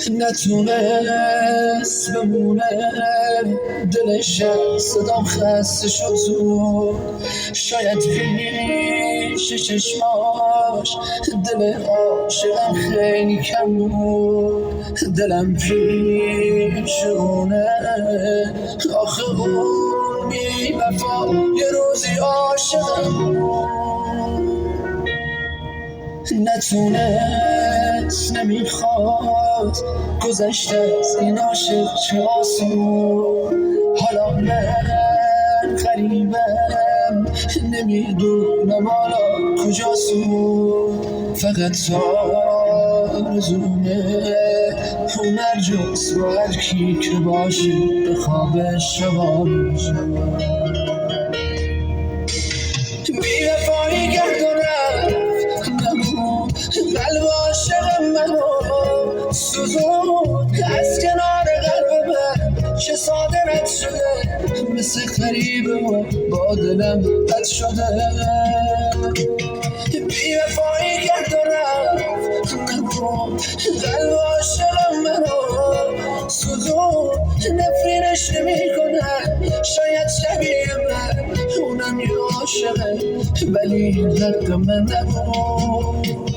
نتونست بمونه دلش صدام خسته شد زود شاید پیش چشماش دل عاشقم خیلی کم بود دلم پیشونه آخه اون بی وفا یه روزی عاشقم نتونست نمیخواد گذشته از این عاشق چه آسون حالا من غریبم نمیدونم حالا کجاسون فقط آرزومه هنر جز با هر کی که باشه به خواب شبانش بی‌وفایی گردونم نبود قلب عاشق منو سوزون از کنار قلب من چه ساده رد شده مثل غریبه و با دلم بد شده بی‌وفایی گردونم نبود قلب عاشق منو سوزون نفرینش نمی کنم شاید شبیه من اونم یه عاشقه ولی این حق من نبود